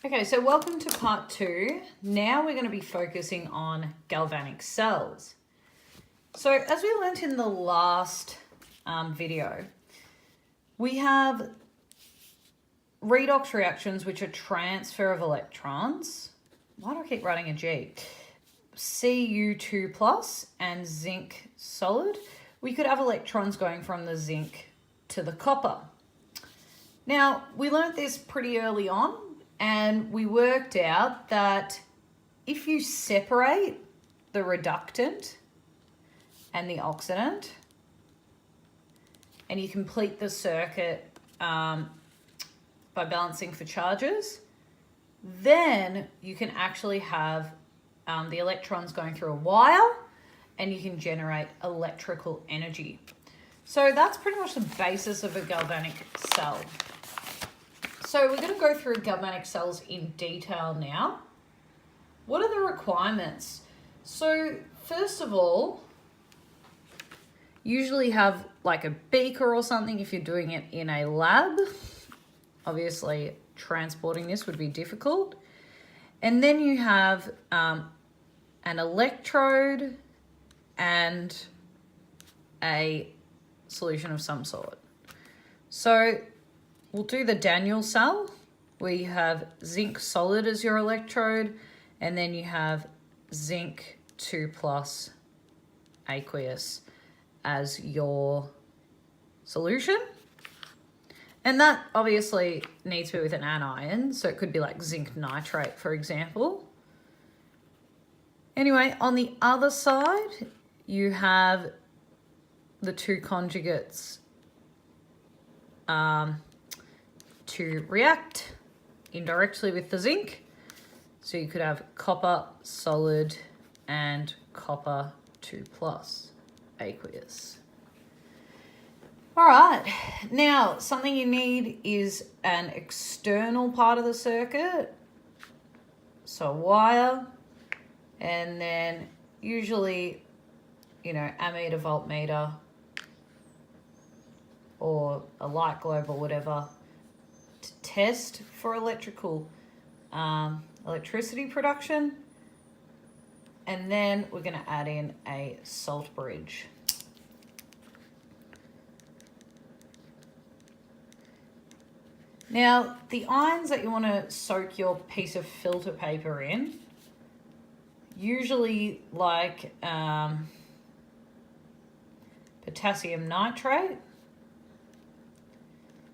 Okay, so welcome to part 2. Now we're going to be focusing on galvanic cells. So as we learnt in the last video, we have redox reactions, which are transfer of electrons. Why do I keep writing a G? Cu2 plus and zinc solid. We could have electrons going from the zinc to the copper. Now, we learnt this pretty early on, and we worked out that if you separate the reductant and the oxidant, and you complete the circuit by balancing for charges, then you can actually have the electrons going through a wire and you can generate electrical energy. So that's pretty much the basis of a galvanic cell. So we're going to go through galvanic cells in detail now. What are the requirements? So first of all, usually have like a beaker or something if you're doing it in a lab. Obviously, transporting this would be difficult. And then you have an electrode and a solution of some sort. So we'll do the Daniel cell. We have zinc solid as your electrode, and then you have zinc 2 plus aqueous as your solution. And that obviously needs to be with an anion, so it could be like zinc nitrate, for example. Anyway, on the other side, you have the two conjugates to react indirectly with the zinc. So you could have copper solid and copper 2 plus aqueous. All right, now something you need is an external part of the circuit. So a wire, and then usually, ammeter, voltmeter, or a light globe or whatever, to test for electricity production. And then we're going to add in a salt bridge. Now, the ions that you want to soak your piece of filter paper in, usually like potassium nitrate.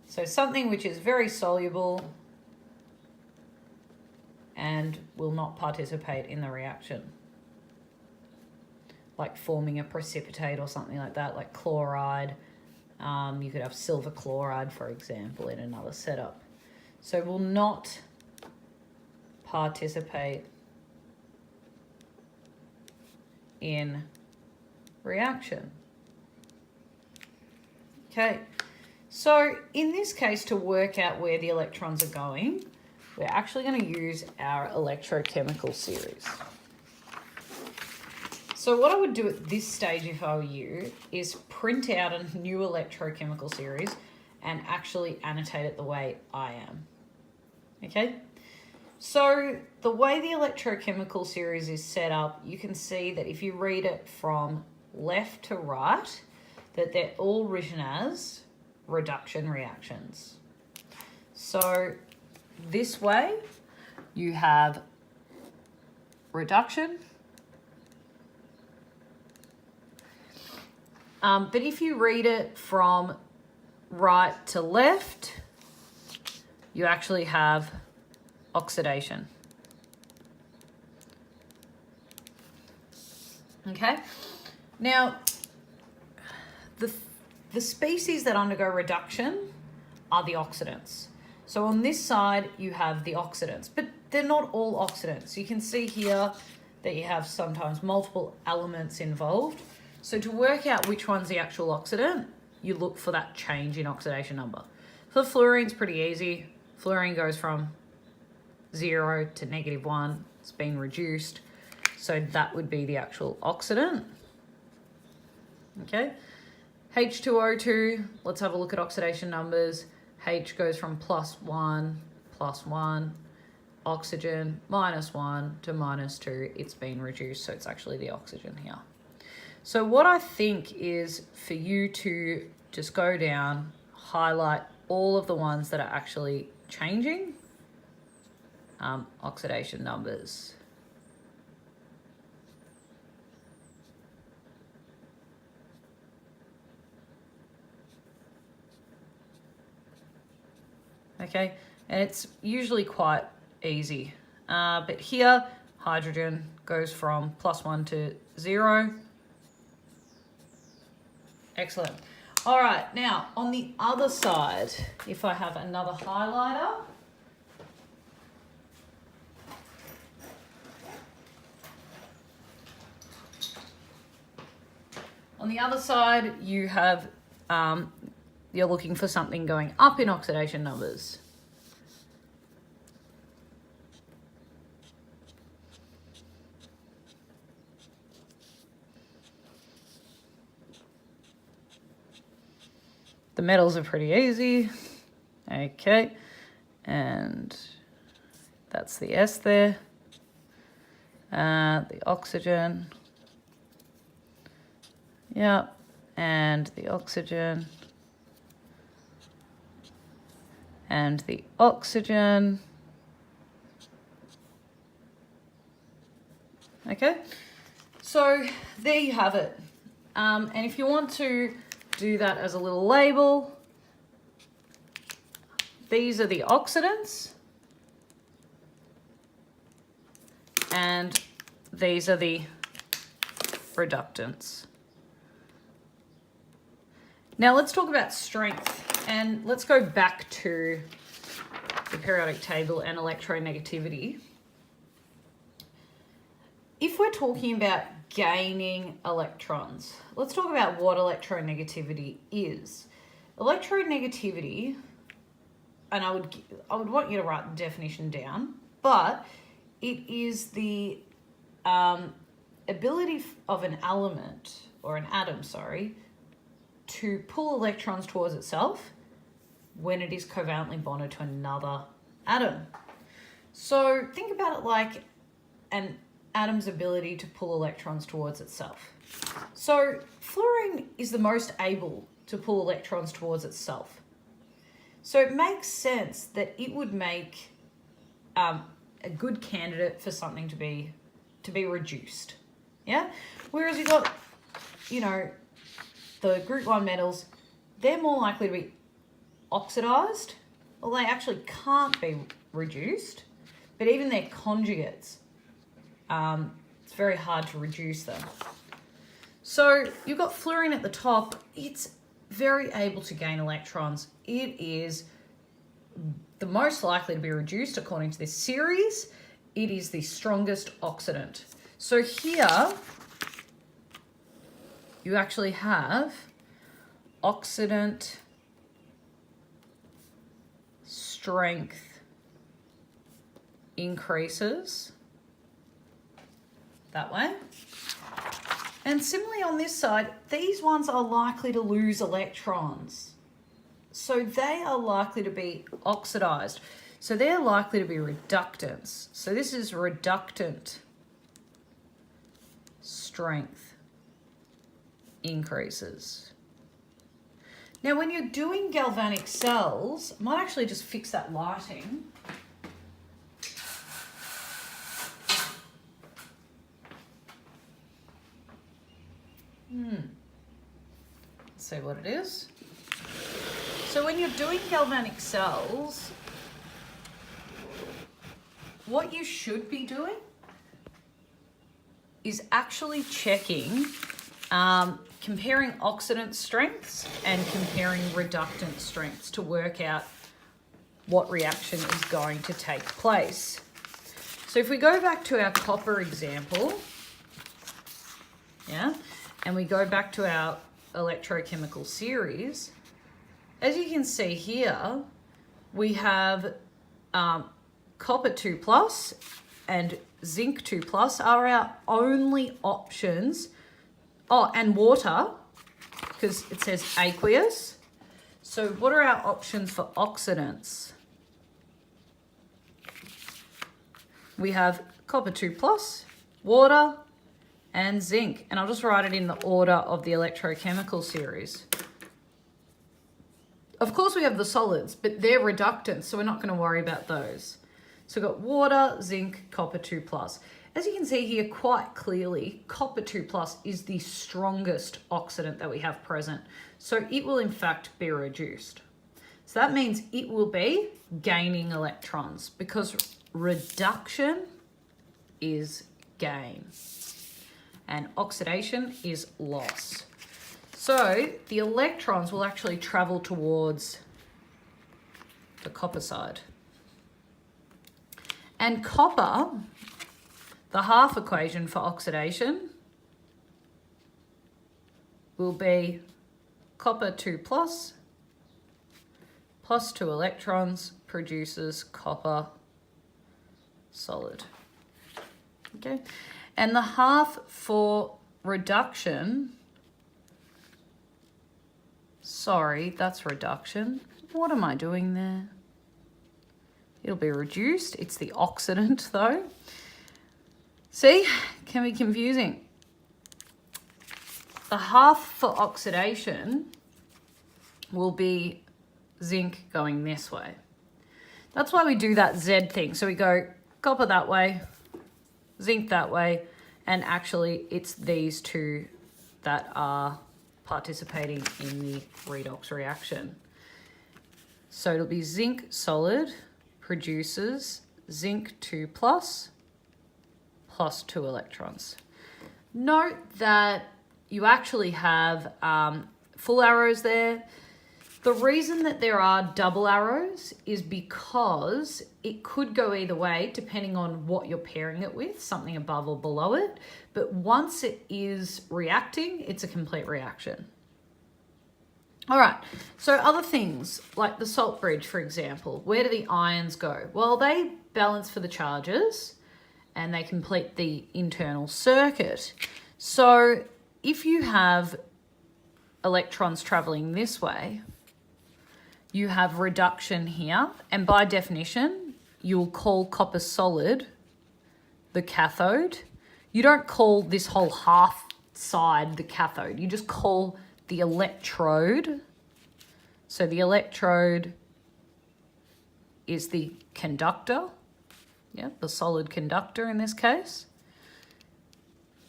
So something which is very soluble and will not participate in the reaction, like forming a precipitate or something like that, like chloride. You could have silver chloride, for example, in another setup. So will not participate in reaction. Okay. So in this case, to work out where the electrons are going, we're actually going to use our electrochemical series. So what I would do at this stage if I were you is print out a new electrochemical series and actually annotate it the way I am. Okay? So the way the electrochemical series is set up, you can see that if you read it from left to right, that they're all written as reduction reactions. So this way you have reduction, but if you read it from right to left, you actually have oxidation. Okay, now the species that undergo reduction are the oxidants. So on this side, you have the oxidants, but they're not all oxidants. You can see here that you have sometimes multiple elements involved. So to work out which one's the actual oxidant, you look for that change in oxidation number. For fluorine's pretty easy. Fluorine goes from 0 to -1. It's been reduced. So that would be the actual oxidant. Okay. H2O2, let's have a look at oxidation numbers. H goes from +1, +1. oxygen, -1 to -2, it's been reduced, so it's actually the oxygen here. So what I think is for you to just go down, highlight all of the ones that are actually changing, oxidation numbers. Okay, and it's usually quite easy. But here, hydrogen goes from +1 to 0. Excellent. All right, now on the other side, if I have another highlighter, on the other side, you have, you're looking for something going up in oxidation numbers. The metals are pretty easy. Okay, and that's the S there. The oxygen. Yeah, and the oxygen. And the oxygen. Okay, so there you have it. And if you want to do that as a little label, these are the oxidants and these are the reductants. Now let's talk about strength, and let's go back to the periodic table and electronegativity. If we're talking about gaining electrons, let's talk about what electronegativity is. Electronegativity, and I would want you to write the definition down, but it is the ability of an element, or an atom, sorry, to pull electrons towards itself when it is covalently bonded to another atom. So think about it like an atom's ability to pull electrons towards itself. So fluorine is the most able to pull electrons towards itself. So it makes sense that it would make a good candidate for something to be reduced. Yeah? Whereas you've got, you know, the group 1 metals, they're more likely to be oxidized. Well, they actually can't be reduced, but even their conjugates, it's very hard to reduce them. So you've got fluorine at the top. It's very able to gain electrons. It is the most likely to be reduced according to this series. It is the strongest oxidant. So here you actually have oxidant strength increases that way. And similarly on this side, these ones are likely to lose electrons. So they are likely to be oxidized. So they're likely to be reductants. So this is reductant strength increases. Now when you're doing galvanic cells, I might actually just fix that lighting. Let's see what it is. So when you're doing galvanic cells, what you should be doing is actually checking, comparing oxidant strengths and comparing reductant strengths to work out what reaction is going to take place. So if we go back to our copper example, yeah, and we go back to our electrochemical series, as you can see here, we have copper 2+ and zinc 2+ are our only options. Oh, and water, because it says aqueous. So what are our options for oxidants? we have copper 2 plus, water, and zinc. And I'll just write it in the order of the electrochemical series. Of course, we have the solids, but they're reductants, so we're not going to worry about those. So we've got water, zinc, copper 2 plus. As you can see here quite clearly, copper 2 plus is the strongest oxidant that we have present. So it will in fact be reduced. So that means it will be gaining electrons because reduction is gain and oxidation is loss. So the electrons will actually travel towards the copper side. And copper, the half equation for oxidation will be copper 2 plus 2 electrons produces copper solid. Okay, and the half for reduction, sorry, that's reduction. What am I doing there? It'll be reduced. It's the oxidant though. See, can be confusing. The half for oxidation will be zinc going this way. That's why we do that Z thing. So we go copper that way, zinc that way, and actually it's these two that are participating in the redox reaction. So it'll be zinc solid produces zinc 2 plus 2 electrons. Note that you actually have full arrows there. The reason that there are double arrows is because it could go either way depending on what you're pairing it with, something above or below it. But once it is reacting, it's a complete reaction. All right, so other things like the salt bridge, for example, where do the ions go? Well, they balance for the charges and they complete the internal circuit. So if you have electrons traveling this way, you have reduction here, and by definition, you'll call copper solid the cathode. You don't call this whole half side the cathode. You just call the electrode. So the electrode is the conductor, yeah, the solid conductor in this case.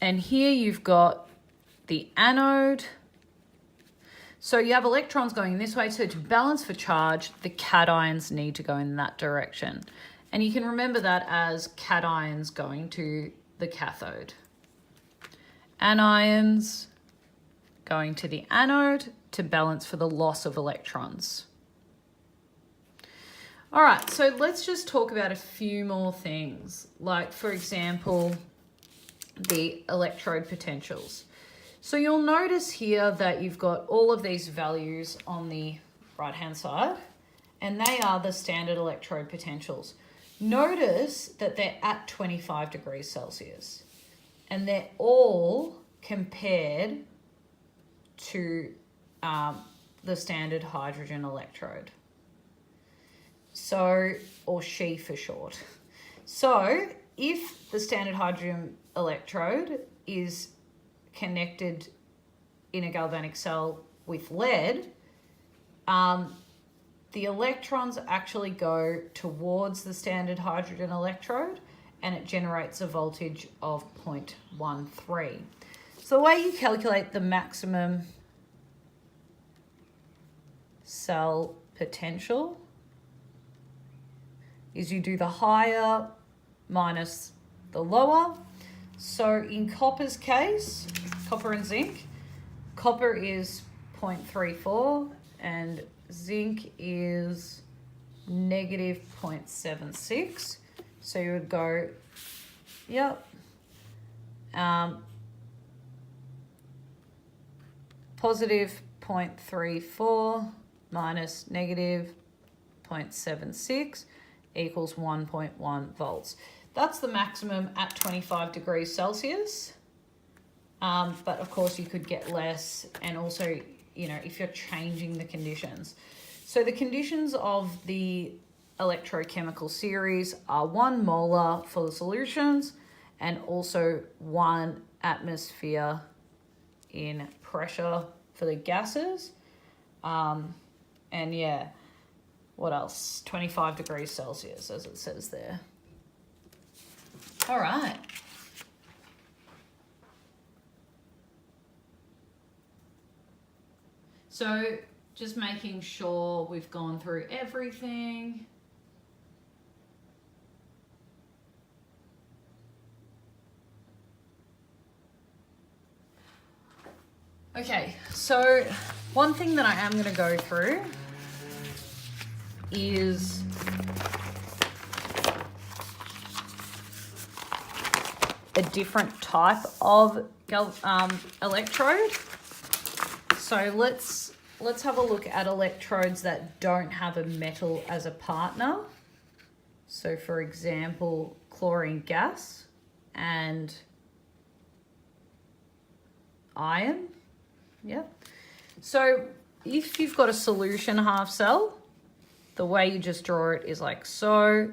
And here you've got the anode. So you have electrons going this way. So to balance for charge, the cations need to go in that direction. And you can remember that as cations going to the cathode. Anions going to the anode to balance for the loss of electrons. All right, so let's just talk about a few more things. Like, for example, the electrode potentials. So you'll notice here that you've got all of these values on the right-hand side, and they are the standard electrode potentials. Notice that they're at 25 degrees Celsius, and they're all compared to the standard hydrogen electrode. So, or She for short. So if the standard hydrogen electrode is connected in a galvanic cell with lead, the electrons actually go towards the standard hydrogen electrode and it generates a voltage of 0.13. So the way you calculate the maximum cell potential is you do the higher minus the lower. So in copper's case, copper and zinc, copper is 0.34 and zinc is negative 0.76. So you would go, yep, positive 0.34 minus negative 0.76 equals 1.1 volts. That's the maximum at 25 degrees Celsius. But of course you could get less, and also, you know, if you're changing the conditions. So the conditions of the electrochemical series are 1 molar for the solutions and also 1 atmosphere in pressure for the gases. And yeah, what else? 25 degrees Celsius, as it says there. All right. So just making sure we've gone through everything. Okay, so one thing that I am going to go through is a different type of electrode. So let's have a look at electrodes that don't have a metal as a partner. So for example, chlorine gas and iron. Yep. So if you've got a solution half cell, the way you just draw it is like so.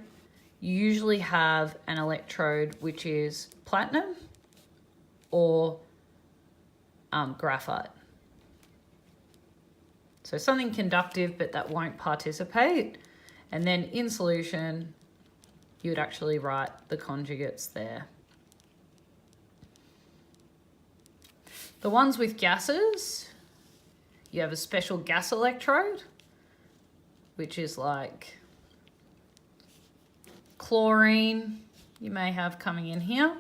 You usually have an electrode which is platinum or graphite. So something conductive but that won't participate. And then in solution, you would actually write the conjugates there. The ones with gases, you have a special gas electrode, which is like chlorine, you may have coming in here.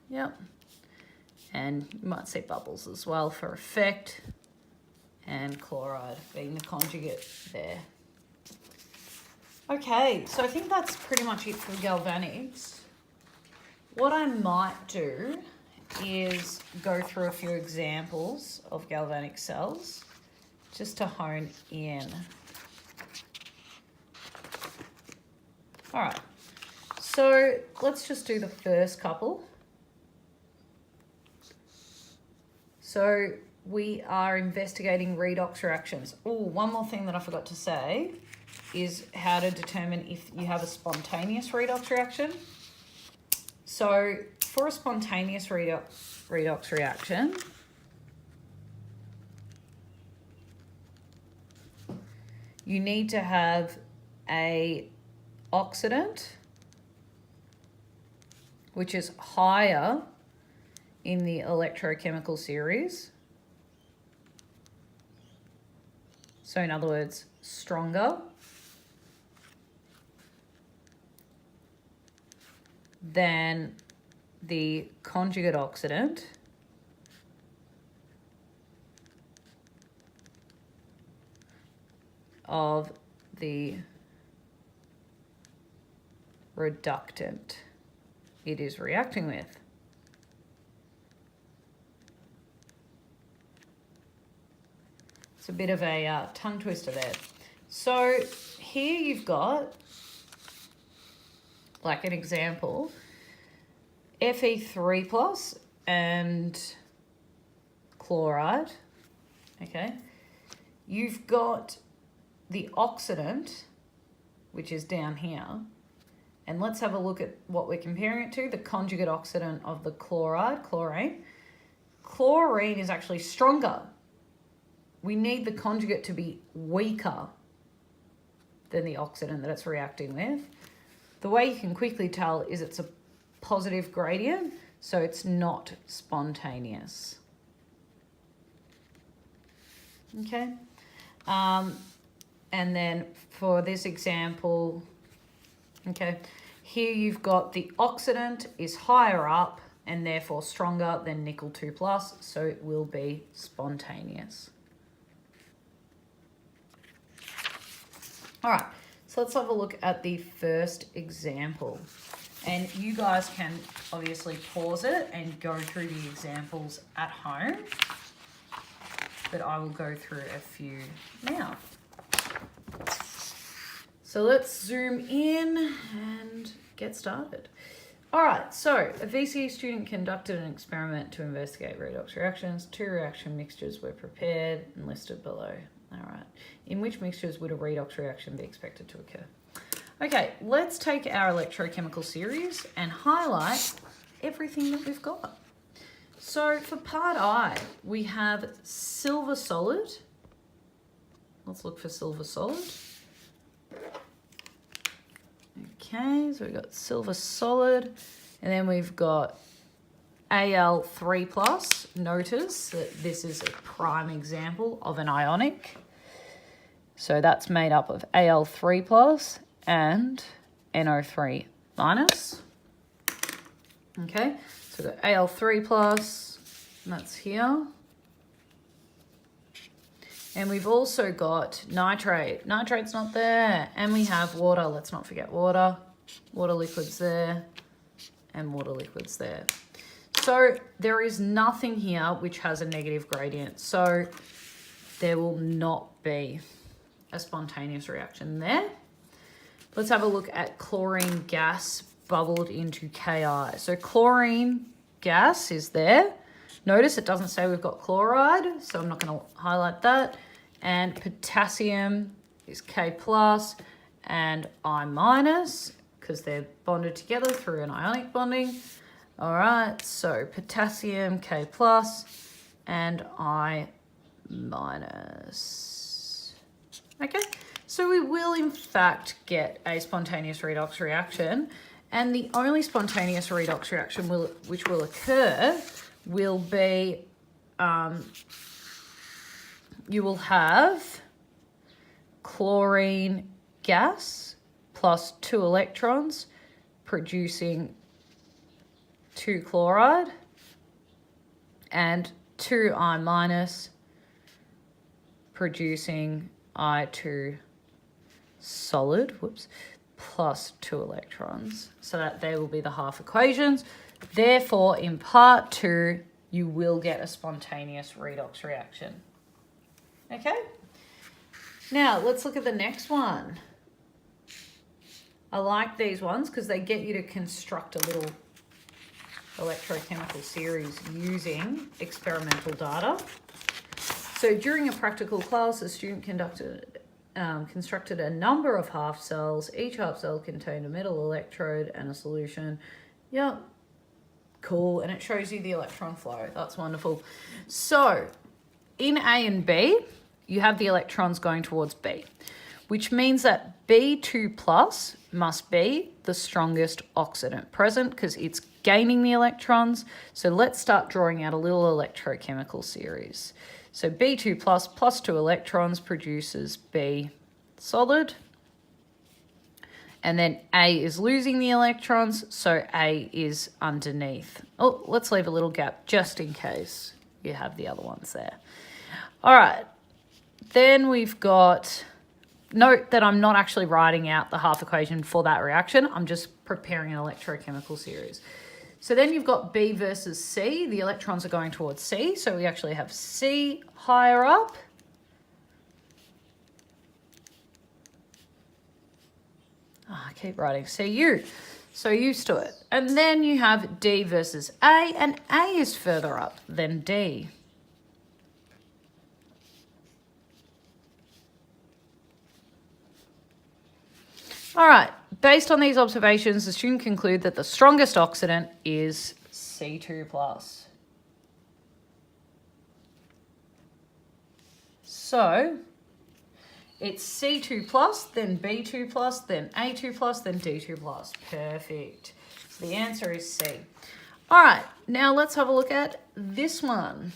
Yep. And you might see bubbles as well for effect. And chloride being the conjugate there. Okay, so I think that's pretty much it for galvanics. What I might do is go through a few examples of galvanic cells just to hone in. All right, so let's just do the first couple. So we are investigating redox reactions. Oh, one more thing that I forgot to say is how to determine if you have a spontaneous redox reaction. So for a spontaneous redox reaction, you need to have a oxidant which is higher in the electrochemical series. So in other words, stronger than the conjugate oxidant of the reductant it is reacting with. It's a bit of a tongue twister there. So here you've got, like an example, Fe3 plus and chloride, okay? You've got the oxidant, which is down here, and let's have a look at what we're comparing it to, the conjugate oxidant of the chloride, chlorine. Chlorine is actually stronger. We need the conjugate to be weaker than the oxidant that it's reacting with. The way you can quickly tell is it's a positive gradient, so it's not spontaneous. Okay. And then for this example, okay, here you've got the oxidant is higher up and therefore stronger than nickel 2 plus, so it will be spontaneous. All right, so let's have a look at the first example. And you guys can obviously pause it and go through the examples at home, but I will go through a few now. So let's zoom in and get started. All right, so a VCE student conducted an experiment to investigate redox reactions. 2 reaction mixtures were prepared and listed below. All right. In which mixtures would a redox reaction be expected to occur? Okay, let's take our electrochemical series and highlight everything that we've got. So for part I, we have silver solid. Let's look for silver solid. Okay, so we've got silver solid, and then we've got Al3+. Notice that this is a prime example of an ionic. So that's made up of Al3+ and NO3-. Okay, so we've got Al3+, and that's here. And we've also got nitrate. Nitrate's not there. And we have water. Let's not forget water. Water liquid's there. And water liquid's there. So there is nothing here which has a negative gradient. So there will not be a spontaneous reaction there. Let's have a look at chlorine gas bubbled into Ki. So chlorine gas is there. Notice it doesn't say we've got chloride, so I'm not going to highlight that. And potassium is K+ and I-, because they're bonded together through an ionic bonding. All right, so potassium, K+ and I-. Okay, so we will in fact get a spontaneous redox reaction, and the only spontaneous redox reaction which will occur will be, you will have chlorine gas plus 2 electrons producing 2 chloride and 2 I- producing I2 solid, plus 2 electrons. So that they will be the half equations. Therefore, in part 2, you will get a spontaneous redox reaction. Okay? Now, let's look at the next one. I like these ones because they get you to construct a little electrochemical series using experimental data. So during a practical class, the student constructed a number of half cells. Each half cell contained a metal electrode and a solution. Yep. Cool, and it shows you the electron flow. That's wonderful. So in A and B, you have the electrons going towards B, which means that B2+ must be the strongest oxidant present because it's gaining the electrons. So let's start drawing out a little electrochemical series. So B2+ plus 2 electrons produces B solid. And then A is losing the electrons, so A is underneath. Oh, let's leave a little gap just in case you have the other ones there. All right, then we've got, note that I'm not actually writing out the half equation for that reaction. I'm just preparing an electrochemical series. So then you've got B versus C. The electrons are going towards C, so we actually have C higher up. I keep writing Cu, so used to it. And then you have D versus A, and A is further up than D. All right, based on these observations, the student conclude that the strongest oxidant is C2+. So it's C2+, then B2+, then A2+, then D2+. Perfect. So the answer is C. All right, now let's have a look at this one.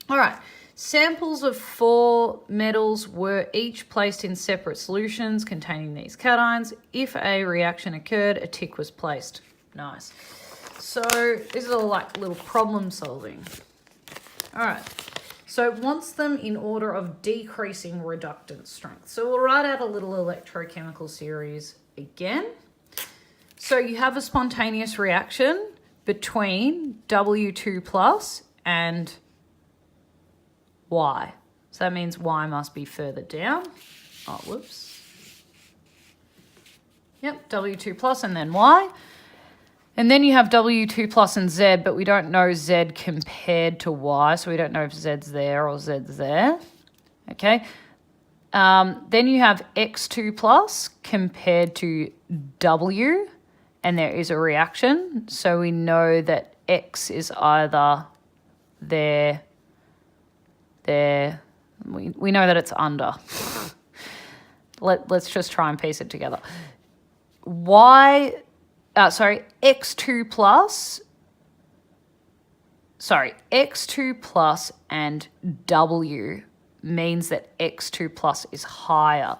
All right, samples of 4 metals were each placed in separate solutions containing these cations. If a reaction occurred, a tick was placed. Nice. So this is all like little problem solving. All right. So it wants them in order of decreasing reductant strength. So we'll write out a little electrochemical series again. So you have a spontaneous reaction between W2+ and Y. So that means Y must be further down. Oh, whoops. Yep, W2+ and then Y. And then you have W2+ and Z, but we don't know Z compared to Y, so we don't know if Z's there or Z's there. Okay. Then you have X2 plus compared to W, and there is a reaction. So we know that X is either there. We know that it's under. Let's just try and piece it together. X2 plus and W means that X2 plus is higher.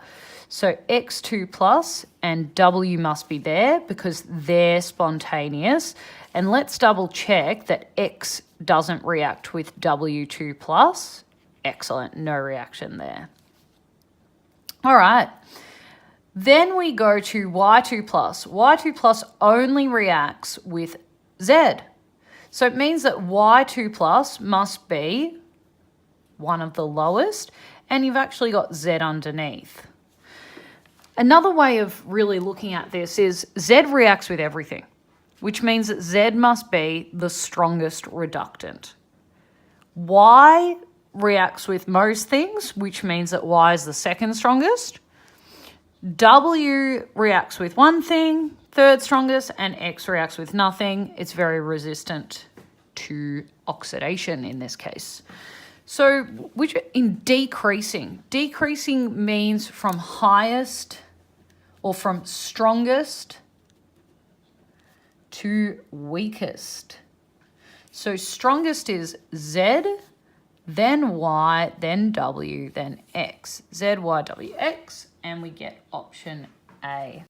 So X2 plus and W must be there because they're spontaneous. And let's double check that X doesn't react with W2 plus. Excellent, no reaction there. All right. Then we go to Y2 plus. Y2 plus only reacts with Z. So it means that Y2 plus must be one of the lowest, and you've actually got Z underneath. Another way of really looking at this is Z reacts with everything, which means that Z must be the strongest reductant. Y reacts with most things, which means that Y is the second strongest. W reacts with one thing, third strongest, and X reacts with nothing. It's very resistant to oxidation in this case. So which in decreasing means from highest or from strongest to weakest. So strongest is Z, then Y, then W, then X. Z, Y, W, X, and we get option A.